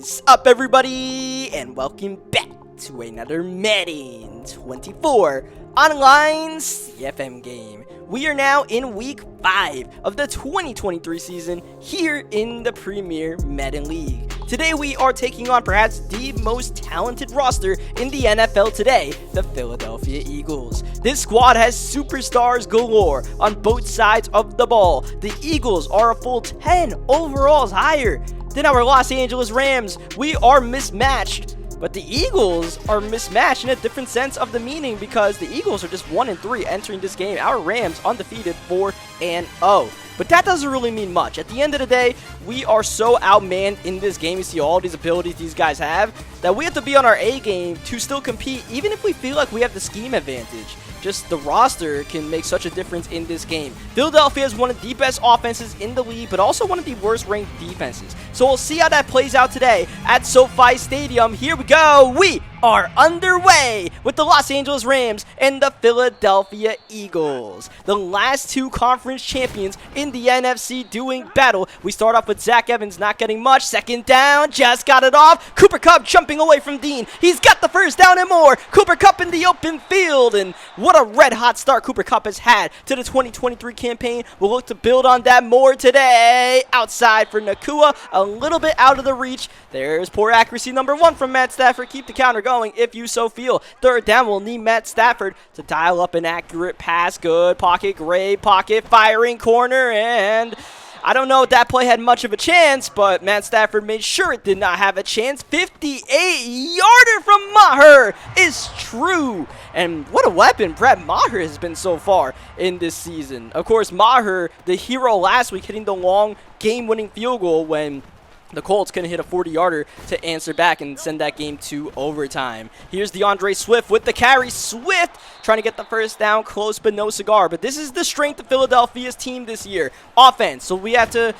What is up, everybody, and welcome back to another Madden 24 online CFM game. We are now in week 5 of the 2023 season here in the Premier Madden League. Today we are taking on perhaps the most talented roster in the NFL today, the Philadelphia Eagles. This squad has superstars galore on both sides of the ball. The Eagles are a full 10 overalls higher than our Los Angeles Rams. We are mismatched. But the Eagles are mismatched in a different sense of the meaning because the Eagles are just 1-3 entering this game. Our Rams undefeated 4-0. But that doesn't really mean much. At the end of the day, we are so outmanned in this game. You see all these abilities these guys have that we have to be on our A game to still compete, even if we feel like we have the scheme advantage. Just the roster can make such a difference in this game. Philadelphia is one of the best offenses in the league, but also one of the worst ranked defenses. So we'll see how that plays out today at SoFi Stadium. Here we go. We are underway with the Los Angeles Rams and the Philadelphia Eagles. The last two conference champions in the NFC doing battle. We start off with Zach Evans not getting much. Second down, just got it off. Cooper Kupp jumping away from Dean. He's got the first down and more. Cooper Kupp in the open field. And what a red hot start Cooper Kupp has had to the 2023 campaign. We'll look to build on that more today. Outside for Nakua, a little bit out of the reach. There's poor accuracy number 1 from Matt Stafford. Keep the counter going if you so feel. Third down, we'll need Matt Stafford to dial up an accurate pass. Good pocket, great pocket, firing corner, and I don't know if that play had much of a chance, but Matt Stafford made sure it did not have a chance. 58-yarder from Maher is true. And what a weapon Brett Maher has been so far in this season. Of course, Maher, the hero last week, hitting the long game-winning field goal when the Colts couldn't hit a 40-yarder to answer back and send that game to overtime. Here's DeAndre Swift with the carry. Swift trying to get the first down, close but no cigar. But this is the strength of Philadelphia's team this year. Offense. So we have to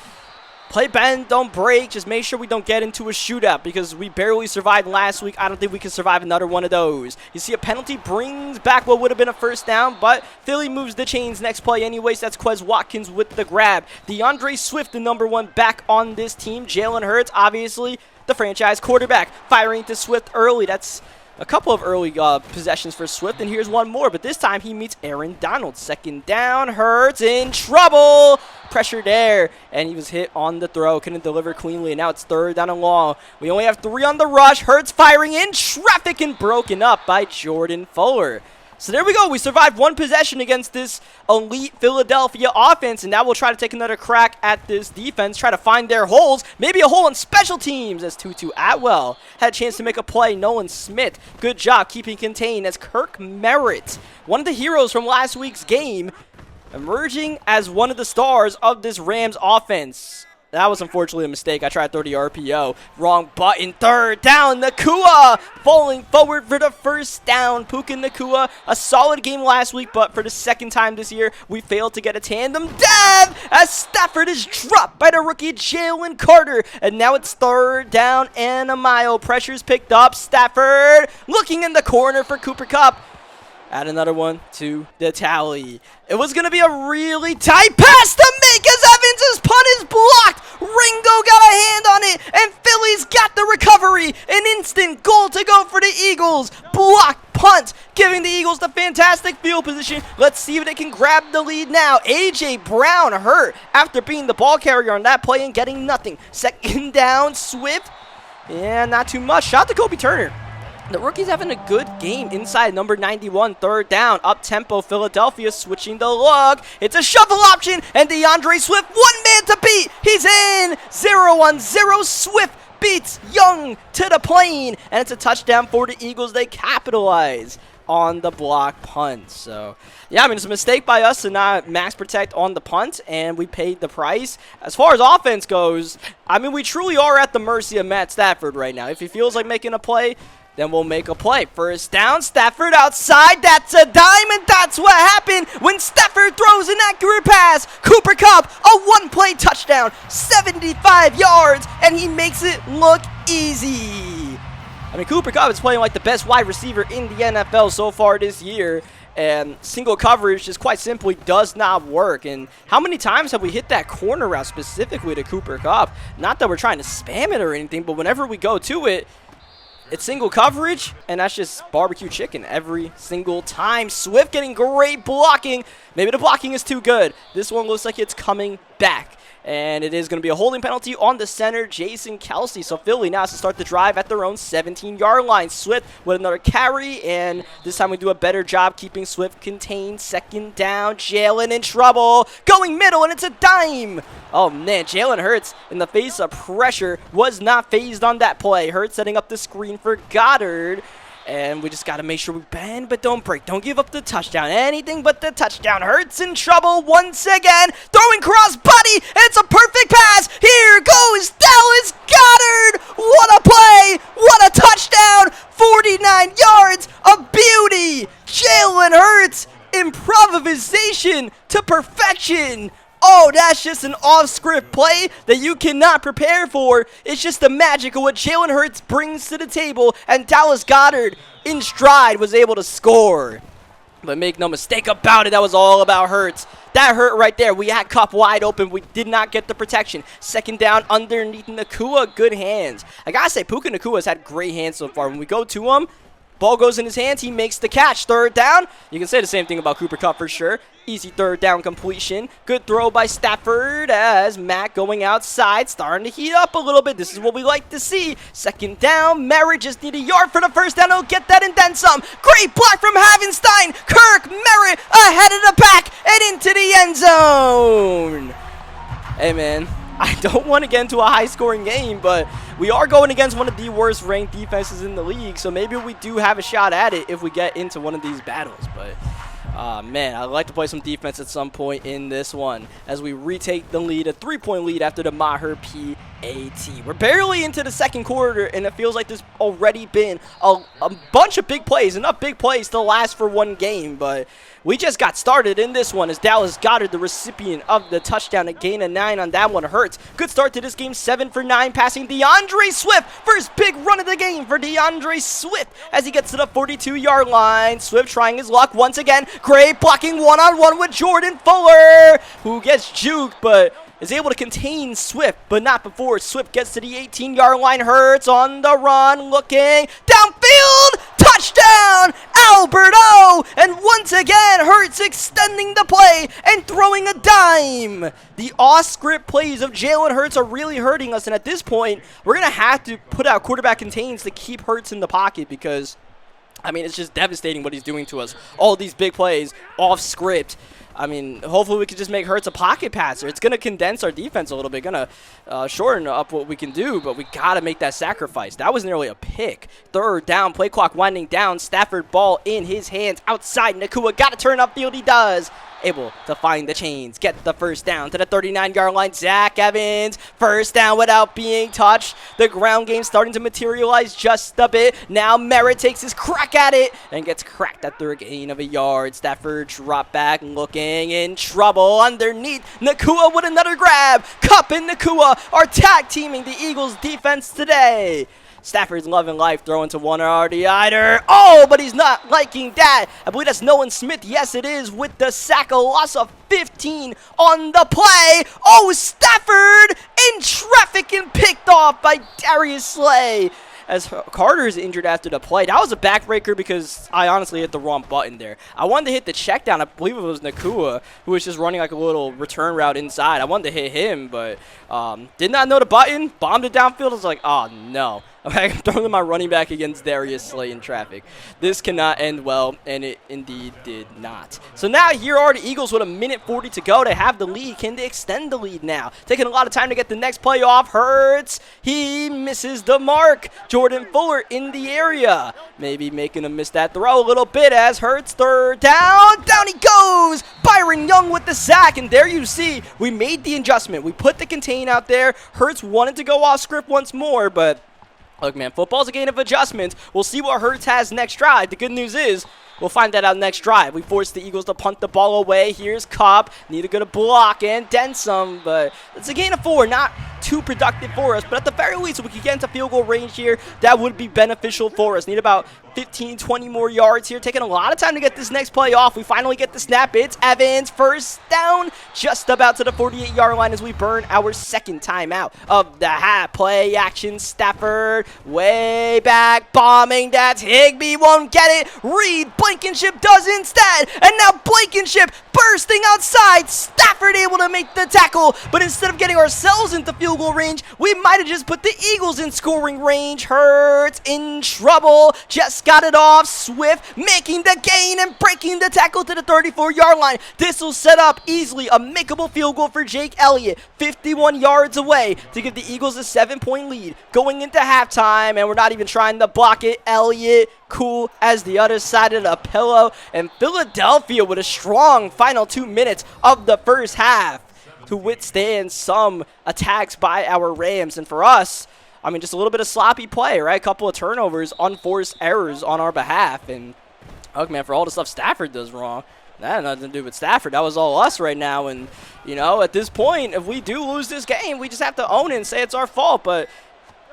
play bend, don't break. Just make sure we don't get into a shootout because we barely survived last week. I don't think we can survive another one of those. You see a penalty brings back what would have been a first down, but Philly moves the chains next play anyways. That's Quez Watkins with the grab. DeAndre Swift, the number 1 back on this team. Jalen Hurts, obviously the franchise quarterback, firing to Swift early. That's a couple of early possessions for Swift, and here's one more, but this time he meets Aaron Donald. Second down, Hurts in trouble. Pressure there, and he was hit on the throw. Couldn't deliver cleanly, and now it's third down and long. We only have 3 on the rush. Hurts firing in traffic and broken up by Jordan Fuller. So there we go. We survived one possession against this elite Philadelphia offense, and now we'll try to take another crack at this defense, try to find their holes, maybe a hole in special teams as Tutu Atwell had a chance to make a play. Nolan Smith, good job keeping contained as Kirk Merritt, one of the heroes from last week's game, emerging as one of the stars of this Rams offense. That was unfortunately a mistake. I tried 30 RPO. Wrong button. Third down. Nakua falling forward for the first down. Puka Nakua, a solid game last week, but for the second time this year, we failed to get a tandem dev as Stafford is dropped by the rookie Jalen Carter. And now it's third down and a mile. Pressure's picked up. Stafford looking in the corner for Cooper Kupp. Add another one to the tally. It was going to be a really tight pass to make as Evans' punt is blocked. Ringo got a hand on it, and Philly's got the recovery. An instant goal to go for the Eagles. Blocked punt, giving the Eagles the fantastic field position. Let's see if they can grab the lead now. A.J. Brown hurt after being the ball carrier on that play and getting nothing. Second down, Swift. Yeah, not too much. Shot to Kobe Turner. The rookie's having a good game inside number 91, third down, up-tempo, Philadelphia switching the look. It's a shuffle option, and DeAndre Swift, 1 man to beat. He's in, 0-on-0, Swift beats Young to the plane, and it's a touchdown for the Eagles. They capitalize on the block punt. So, yeah, I mean, it's a mistake by us to not max protect on the punt, and we paid the price. As far as offense goes, I mean, we truly are at the mercy of Matt Stafford right now. If he feels like making a play, then we'll make a play. First down, Stafford outside. That's a dime, and that's what happened when Stafford throws an accurate pass. Cooper Kupp, a 1-play touchdown, 75 yards, and he makes it look easy. I mean, Cooper Kupp is playing like the best wide receiver in the NFL so far this year. And single coverage just quite simply does not work. And how many times have we hit that corner route specifically to Cooper Kupp? Not that we're trying to spam it or anything, but whenever we go to it, it's single coverage, and that's just barbecue chicken every single time. Swift getting great blocking. Maybe the blocking is too good. This one looks like it's coming back. And it is going to be a holding penalty on the center, Jason Kelsey. So Philly now has to start the drive at their own 17-yard line. Swift with another carry, and this time we do a better job keeping Swift contained. Second down, Jalen in trouble. Going middle, and it's a dime. Oh, man, Jalen Hurts in the face of pressure was not phased on that play. Hurts setting up the screen for Goddard. And we just got to make sure we bend, but don't break. Don't give up the touchdown. Anything but the touchdown. Hurts in trouble once again. Throwing cross body. It's a perfect pass. Here goes Dallas Goddard. What a play. What a touchdown. 49 yards of beauty. Jalen Hurts. Improvisation to perfection. Oh, that's just an off-script play that you cannot prepare for. It's just the magic of what Jalen Hurts brings to the table, and Dallas Goedert, in stride, was able to score. But make no mistake about it, that was all about Hurts. That hurt right there. We had Kupp wide open. We did not get the protection. Second down underneath Nacua. Good hands. I gotta say, Puka Nacua's had great hands so far. When we go to him, ball goes in his hands. He makes the catch. Third down. You can say the same thing about Cooper Kupp for sure. Easy third down completion. Good throw by Stafford as Matt going outside. Starting to heat up a little bit. This is what we like to see. Second down. Merritt just need a yard for the first down. He'll get that and then some. Great block from Havenstein. Kirk Merritt ahead of the pack and into the end zone. Hey, man. I don't want to get into a high-scoring game, but we are going against one of the worst-ranked defenses in the league, so maybe we do have a shot at it if we get into one of these battles. But, man, I'd like to play some defense at some point in this one as we retake the lead, a 3-point lead after the Maher PAT. We're barely into the second quarter, and it feels like there's already been a bunch of big plays, enough big plays to last for one game, but we just got started in this one as Dallas Goedert, the recipient of the touchdown, a gain of 9 on that one. Hurts. Good start to this game, 7 for 9, passing DeAndre Swift. First big run of the game for DeAndre Swift as he gets to the 42-yard line. Swift trying his luck once again. Great blocking one-on-one with Jordan Fuller, who gets juked, but is able to contain Swift, but not before Swift gets to the 18-yard line. Hurts on the run, looking downfield, touchdown, Alberto, and once again, Hurts extending the play and throwing a dime. The off-script plays of Jalen Hurts are really hurting us, and at this point, we're going to have to put out quarterback contains to keep Hurts in the pocket because, I mean, it's just devastating what he's doing to us. All these big plays, off-script. I mean, hopefully we can just make Hurts a pocket passer. It's going to condense our defense a little bit, going to shorten up what we can do, but we got to make that sacrifice. That was nearly a pick. Third down, play clock winding down. Stafford ball in his hands outside. Nacua got to turn upfield. He does. Able to find the chains, get the first down to the 39-yard line. Zach Evans, first down without being touched. The ground game starting to materialize just a bit. Now Merritt takes his crack at it and gets cracked after a gain of a yard. Stafford drop back, looking in trouble underneath. Nacua with another grab. Kupp and Nacua are tag teaming the Eagles defense today. Stafford's loving life, throwing to one RDIder. Oh, but he's not liking that. I believe that's Nolan Smith. Yes, it is, with the sack, a loss of 15 on the play. Oh, Stafford in traffic and picked off by Darius Slay as Carter's injured after the play. That was a backbreaker because I honestly hit the wrong button there. I wanted to hit the check down. I believe it was Nacua who was just running like a little return route inside. I wanted to hit him, but did not know the button. Bombed it downfield. I was like, oh, no. I'm throwing my running back against Darius Slay in traffic. This cannot end well, and it indeed did not. So now here are the Eagles with a minute 40 to go. They have the lead. Can they extend the lead now? Taking a lot of time to get the next play off. Hurts. He misses the mark. Jordan Fuller in the area. Maybe making him miss that throw a little bit as Hurts third down. Down he goes. Byron Young with the sack, and there you see we made the adjustment. We put the contain out there. Hurts wanted to go off script once more, but look, man, football's a game of adjustments. We'll see what Hurts has next drive. The good news is We'll find that out next drive. We force the Eagles to punt the ball away. Here's Cobb. Need a good block and then some, but it's a gain of 4. Not too productive for us, but at the very least, if we could get into field goal range here, that would be beneficial for us. Need about 15, 20 more yards here. Taking a lot of time to get this next play off. We finally get the snap. It's Evans. First down, just about to the 48-yard line as we burn our second timeout of the half. Play action. Stafford way back, bombing. That's Higbee. Won't get it. Reed Blankenship does instead. And now Blankenship bursting outside. Stafford able to make the tackle. But instead of getting ourselves into field goal range, we might have just put the Eagles in scoring range. Hurts in trouble. Just got it off. Swift making the gain and breaking the tackle to the 34-yard line. This will set up easily a makeable field goal for Jake Elliott. 51 yards away to give the Eagles a 7-point lead going into halftime, and we're not even trying to block it. Elliott cool as the other side of the pillow, and Philadelphia with a strong final 2 minutes of the first half to withstand some attacks by our Rams. And for us, I mean, just a little bit of sloppy play, right? A couple of turnovers, unforced errors on our behalf. And, look, man, for all the stuff Stafford does wrong, that had nothing to do with Stafford. That was all us right now. And, you know, at this point, if we do lose this game, we just have to own it and say it's our fault. But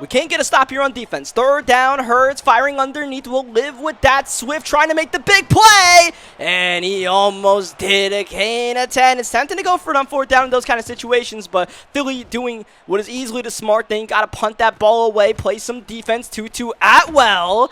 we can't get a stop here on defense. Third down, Hurts firing underneath. We'll live with that. Swift trying to make the big play, and he almost did a gain of 10. It's tempting to go for it on fourth down in those kind of situations, but Philly doing what is easily the smart thing. Got to punt that ball away, play some defense. 2-2 Atwell.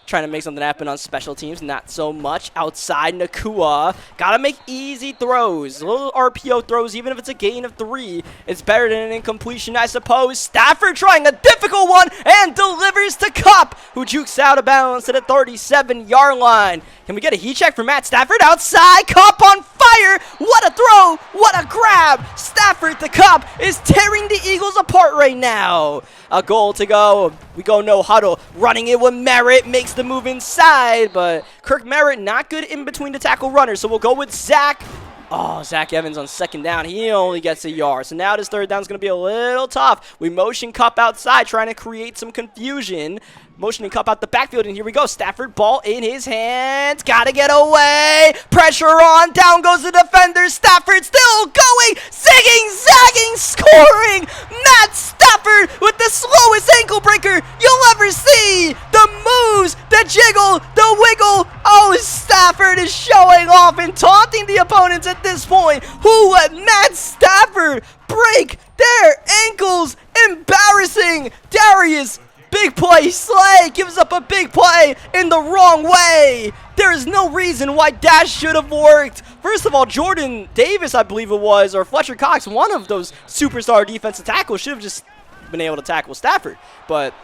Trying to make something happen on special teams, not so much. Outside, Nakua. Gotta make easy throws. Little RPO throws, even if it's a gain of 3. It's better than an incompletion, I suppose. Stafford trying a difficult one and delivers to Kupp, who jukes out of bounds to the 37-yard line. Can we get a heat check for Matt Stafford? Outside, Kupp on fire. What a throw. What a grab. Stafford to Kupp is tearing the Eagles apart right now. A goal to go. We go no huddle. Running it with Merritt. Makes the move inside, but Kirk Merritt not good in between the tackle runners. So we'll go with Zach. Oh, Zach Evans on second down. He only gets a yard. So now this third down is going to be a little tough. We motion Kupp outside, trying to create some confusion. Motioning Kupp out the backfield, and here we go. Stafford, ball in his hands. Got to get away. Pressure on. Down goes the defender. Stafford still going. Zigging, zagging, scoring. Matt Stafford with the slowest ankle breaker you'll ever see. The moves, the jiggle, the wiggle. Oh, Stafford is showing off and taunting the opponents at this point. Who let Matt Stafford break their ankles? Embarrassing. Darius, big play. Slay gives up a big play in the wrong way. There is no reason why that should have worked. First of all, Jordan Davis, I believe it was, or Fletcher Cox, one of those superstar defensive tackles, should have just been able to tackle Stafford. But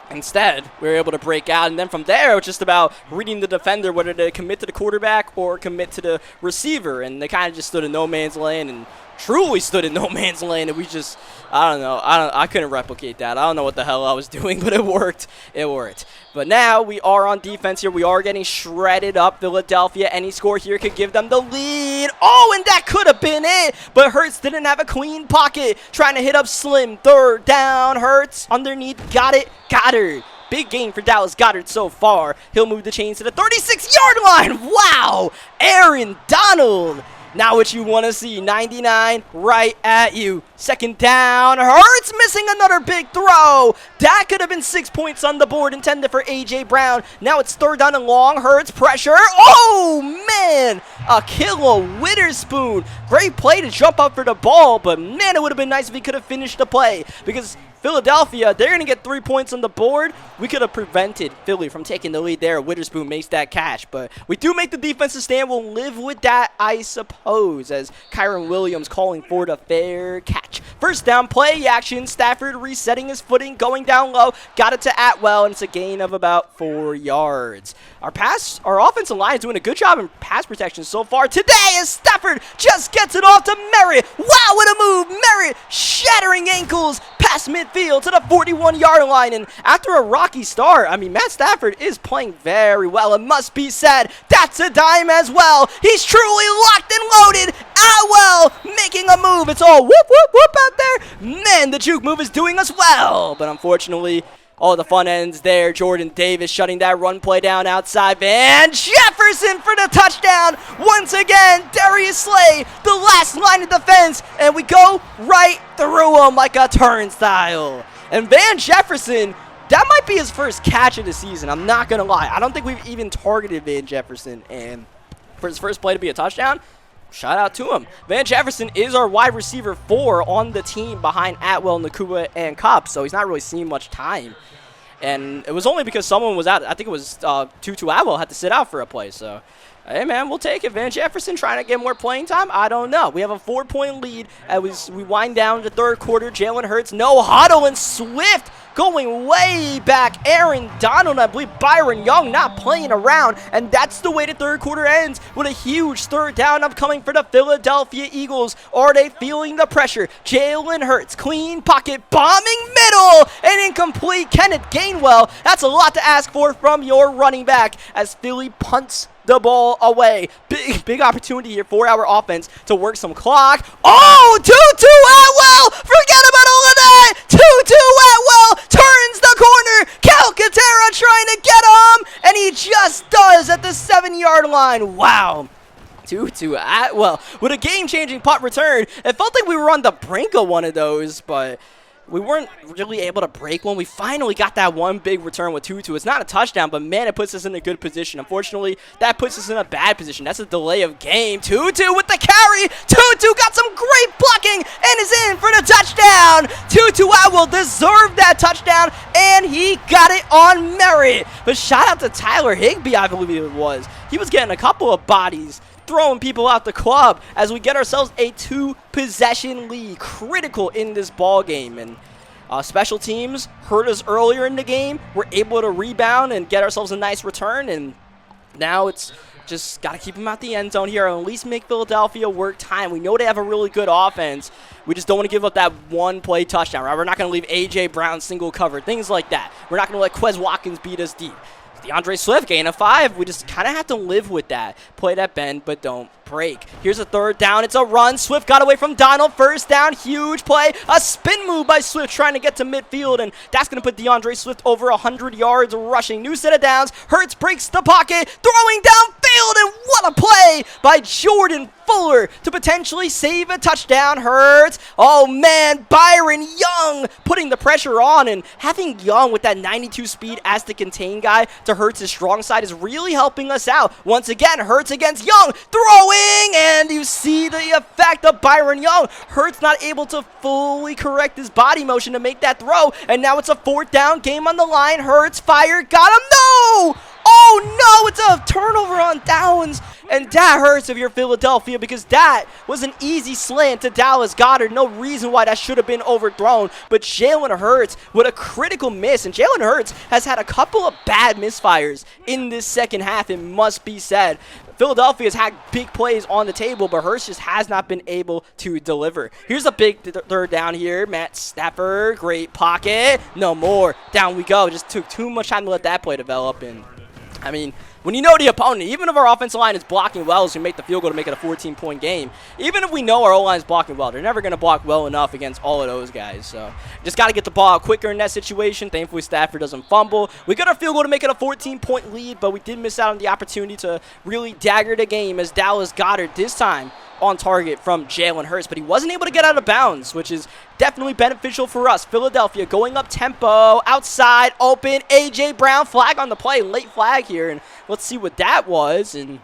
instead, we were able to break out, and then from there, it was just about reading the defender, whether to commit to the quarterback or commit to the receiver, and they kind of just stood in no man's land and truly stood in no man's land, and we just, I don't know, I couldn't replicate that. I don't know what the hell I was doing, but it worked. It worked. But now we are on defense here. We are getting shredded up. Philadelphia, any score here could give them the lead. Oh, and that could have been it, but Hurts didn't have a clean pocket. Trying to hit up Slim. Third down, Hurts underneath. Got it. Goddard. Big gain for Dallas Goedert so far. He'll move the chains to the 36-yard line. Wow. Aaron Donald. Not what you want to see. 99 right at you. Second down. Hurts missing another big throw. That could have been 6 points on the board intended for A.J. Brown. Now it's third down and long. Hurts pressure. Oh, man. A kilo Witherspoon. Great play to jump up for the ball, but, man, it would have been nice if he could have finished the play because Philadelphia, they're going to get 3 points on the board. We could have prevented Philly from taking the lead there. Witherspoon makes that catch, but we do make the defensive stand. We'll live with that, I suppose, as Kyron Williams calling for the fair catch. First down, play action. Stafford resetting his footing, going down low. Got it to Atwell, and it's a gain of about 4 yards. Our offensive line is doing a good job in pass protection so far today as Stafford just gets it off to Merritt. Wow, what a move. Merritt shattering ankles past midfield to the 41-yard line. And after a rocky start, I mean, Matt Stafford is playing very well. It must be said, that's a dime as well. He's truly locked and loaded. Atwell making a move. It's all whoop, whoop, whoop out there. Man, the juke move is doing us well. But unfortunately, Oh, the fun ends there. Jordan Davis shutting that run play down outside. Van Jefferson for the touchdown. Once again, Darius Slay, the last line of defense. And we go right through him like a turnstile. And Van Jefferson, that might be his first catch of the season. I'm not going to lie. I don't think we've even targeted Van Jefferson. And for his first play to be a touchdown, shout out to him. Van Jefferson is our wide receiver 4 on the team behind Atwell, Nakua, and Cup. So he's not really seeing much time. And it was only because someone was out. I think it was Tutu Atwell had to sit out for a play. So, hey, man, we'll take it. Van Jefferson trying to get more playing time? I don't know. We have a 4-point lead as we wind down the third quarter. Jalen Hurts, no huddle, and Swift going way back. Aaron Donald, I believe Byron Young not playing around. And that's the way the third quarter ends, with a huge third down upcoming for the Philadelphia Eagles. Are they feeling the pressure? Jalen Hurts, clean pocket, bombing middle, and incomplete. Kenneth Gainwell, that's a lot to ask for from your running back as Philly punts the ball away. Big opportunity here for our offense to work some clock. Oh, Tutu Atwell! Forget about all of that! Tutu Atwell turns the corner. Calcaterra trying to get him, and he just does at the 7-yard line. Wow. Tutu Atwell with a game-changing punt return. It felt like we were on the brink of one of those, but we weren't really able to break one. We finally got that one big return with Tutu. It's not a touchdown, but man, it puts us in a good position. Unfortunately, that puts us in a bad position. That's a delay of game. Tutu with the carry. Tutu got some great blocking and is in for the touchdown. Tutu Atwell deserved that touchdown, and he got it on merit. But shout out to Tyler Higbee, I believe it was. He was getting a couple of bodies, throwing people out the club as we get ourselves a 2-possession lead. Critical in this ball game. And special teams hurt us earlier in the game. We're able to rebound and get ourselves a nice return. And now it's just got to keep them out the end zone here and at least make Philadelphia work time. We know they have a really good offense. We just don't want to give up that one-play touchdown, right? We're not going to leave A.J. Brown single covered, things like that. We're not going to let Quez Watkins beat us deep. DeAndre Swift, gain of 5. We just kind of have to live with that. Play that bend, but don't break. Here's a third down. It's a run. Swift got away from Donald. First down, huge play. A spin move by Swift trying to get to midfield, and that's going to put DeAndre Swift over 100 yards rushing. New set of downs. Hurts breaks the pocket, throwing downfield, and what a play by Jordan Fuller to potentially save a touchdown. Hurts. Oh, man. Byron Young putting the pressure on, and having Young with that 92 speed as the contain guy to Hurts' strong side is really helping us out. Once again, Hurts against Young. Throwing, and you see the effect of Byron Young. Hurts not able to fully correct his body motion to make that throw, and now it's a 4th down, game on the line. Hurts fired. Got him. No! Oh, no! It's a turnover on downs. And that hurts if you're Philadelphia, because that was an easy slant to Dallas Goedert. No reason why that should have been overthrown. But Jalen Hurts with a critical miss. And Jalen Hurts has had a couple of bad misfires in this second half, it must be said. Philadelphia's had big plays on the table, but Hurts just has not been able to deliver. Here's a big third down here. Matt Stafford, great pocket. No more. Down we go. Just took too much time to let that play develop. And I mean, when you know the opponent, even if our offensive line is blocking well as we make the field goal to make it a 14-point game, even if we know our O-line is blocking well, they're never going to block well enough against all of those guys. So just got to get the ball out quicker in that situation. Thankfully, Stafford doesn't fumble. We got our field goal to make it a 14-point lead, but we did miss out on the opportunity to really dagger the game as Dallas Goedert this time on target from Jalen Hurts, but he wasn't able to get out of bounds, which is definitely beneficial for us. Philadelphia going up tempo, outside, open, A.J. Brown, flag on the play, late flag here, and let's see what that was. And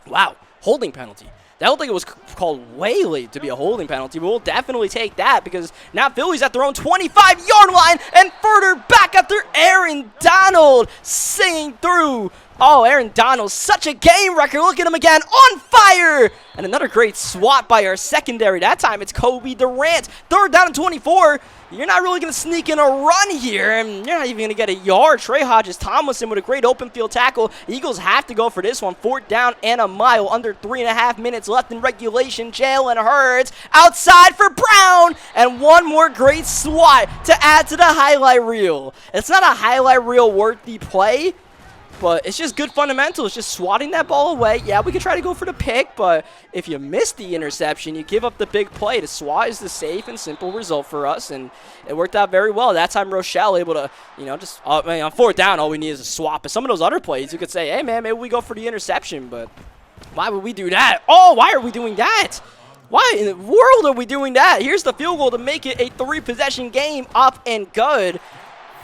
wow, holding penalty. I don't think it was called way late to be a holding penalty, but we'll definitely take that because now Philly's at their own 25-yard line and further back after Aaron Donald singing through. Oh, Aaron Donald, such a game record. Look at him again, on fire. And another great swat by our secondary. That time it's Kobe Durant. Third down and 24. You're not really going to sneak in a run here, and you're not even going to get a yard. Trey Hodges-Tomlinson with a great open field tackle. Eagles have to go for this one. 4th down and a mile. Under 3.5 minutes left in regulation. Jalen Hurts outside for Brown, and one more great swat to add to the highlight reel. It's not a highlight reel worthy play, But it's just good fundamentals, just swatting that ball away. Yeah, we could try to go for the pick, but if you miss the interception, you give up the big play. The swat is the safe and simple result for us, and it worked out very well. That time, Rochelle able to, just on 4th down, all we need is a swap. But some of those other plays, you could say, hey, man, maybe we go for the interception, but why would we do that? Oh, why are we doing that? Why in the world are we doing that? Here's the field goal to make it a 3-possession game, up and good.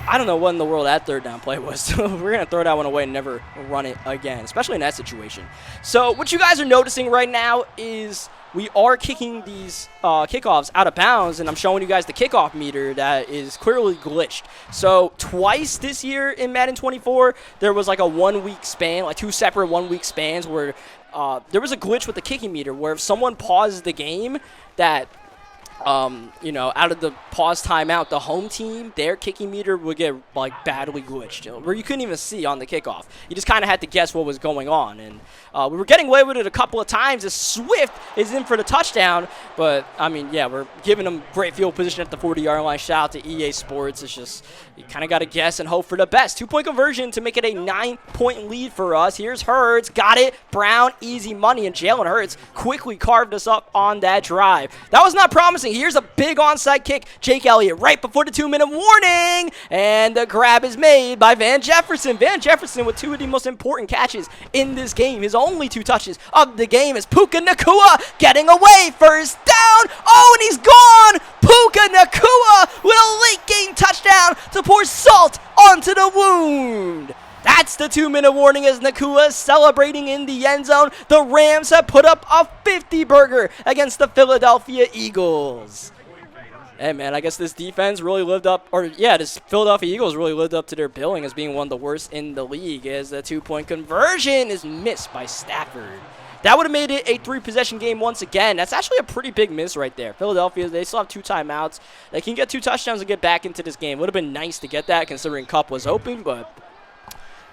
I don't know what in the world that 3rd down play was. So we're going to throw that one away and never run it again, especially in that situation. So what you guys are noticing right now is we are kicking these kickoffs out of bounds, and I'm showing you guys the kickoff meter that is clearly glitched. So twice this year in Madden 24, there was like a 1-week span, like 2 separate 1-week spans where there was a glitch with the kicking meter where if someone paused the game that out of the pause timeout, the home team, their kicking meter would get like badly glitched, where you couldn't even see on the kickoff. You just kind of had to guess what was going on, and we were getting away with it a couple of times as Swift is in for the touchdown. But I mean, yeah, we're giving them great field position at the 40-yard line. Shout out to EA Sports. It's just you kind of got to guess and hope for the best. 2-point conversion to make it a 9-point lead for us. Here's Hurts, got it. Brown, easy money, and Jalen Hurts quickly carved us up on that drive. That was not promising. Here's a big onside kick. Jake Elliott right before the 2-minute warning. And the grab is made by Van Jefferson. Van Jefferson with 2 of the most important catches in this game. His only 2 touches of the game is Puka Nacua getting away. 1st down. Oh, and he's gone. Puka Nacua with a late game touchdown to pour salt onto the wound. That's the 2-minute warning as Nacua is celebrating in the end zone. The Rams have put up a 50-burger against the Philadelphia Eagles. Hey, man, I guess this defense really lived up, this Philadelphia Eagles really lived up to their billing as being one of the worst in the league as the 2-point conversion is missed by Stafford. That would have made it a 3-possession game once again. That's actually a pretty big miss right there. Philadelphia, they still have 2 timeouts. They can get 2 touchdowns and get back into this game. Would have been nice to get that considering Cup was open, but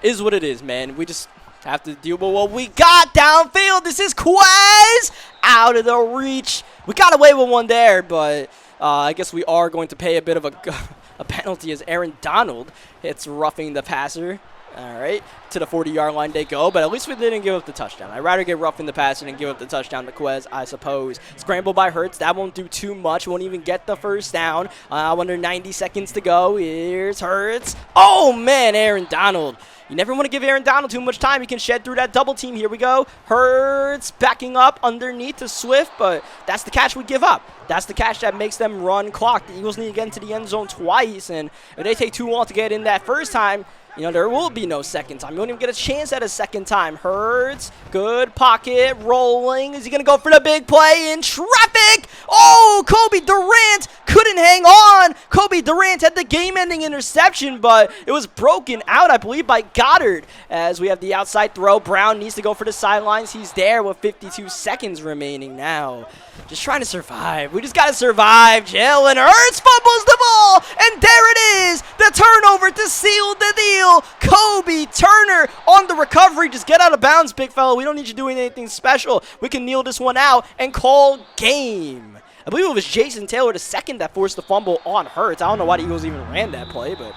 is what it is, man. We just have to deal with what we got downfield. This is Quez out of the reach. We got away with one there, but I guess we are going to pay a bit of a penalty as Aaron Donald hits roughing the passer. All right, to the 40-yard line they go, but at least we didn't give up the touchdown. I'd rather get roughing the passer than give up the touchdown to Quez, I suppose. Scramble by Hurts. That won't do too much. Won't even get the 1st down. Under 90 seconds to go. Here's Hurts. Oh, man, Aaron Donald. You never want to give Aaron Donald too much time. He can shed through that double team. Here we go. Hurts backing up underneath to Swift, but that's the catch we give up. That's the catch that makes them run clock. The Eagles need to get into the end zone twice, and if they take too long to get in that first time, there will be no second time. You won't even get a chance at a second time. Hurts, good pocket, rolling. Is he going to go for the big play in traffic? Oh, Kobe Durant couldn't hang on. Kobe Durant had the game-ending interception, but it was broken out, I believe, by Goddard. As we have the outside throw, Brown needs to go for the sidelines. He's there with 52 seconds remaining now. Just trying to survive. We just got to survive. Jalen Hurts fumbles the ball, and there it is. The turnover to seal the deal. Kobe Turner on the recovery. Just get out of bounds, big fella. We don't need you doing anything special. We can kneel this one out and call game. I believe it was Jason Taylor the second that forced the fumble on Hurts. I don't know why the Eagles even ran that play, but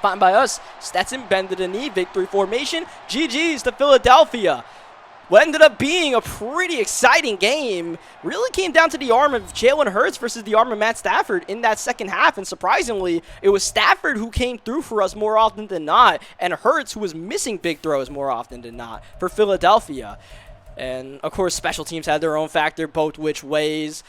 fine by us. Stetson bended the knee. Victory formation. GG's to Philadelphia. What ended up being a pretty exciting game really came down to the arm of Jalen Hurts versus the arm of Matt Stafford in that second half. And surprisingly, it was Stafford who came through for us more often than not, and Hurts who was missing big throws more often than not for Philadelphia. And, of course, special teams had their own factor both which ways.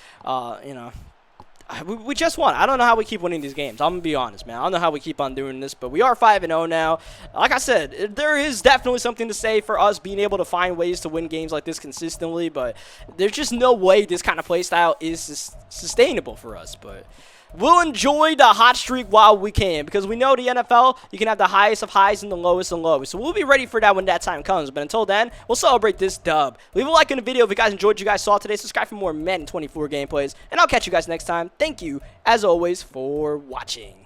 We just won. I don't know how we keep winning these games. I'm going to be honest, man. I don't know how we keep on doing this, but we are 5-0 now. Like I said, there is definitely something to say for us being able to find ways to win games like this consistently, but there's just no way this kind of play style is sustainable for us. But we'll enjoy the hot streak while we can, because we know the NFL, you can have the highest of highs and the lowest of lows. So we'll be ready for that when that time comes. But until then, we'll celebrate this dub. Leave a like in the video if you guys enjoyed what you guys saw today. Subscribe for more Madden 24 gameplays. And I'll catch you guys next time. Thank you, as always, for watching.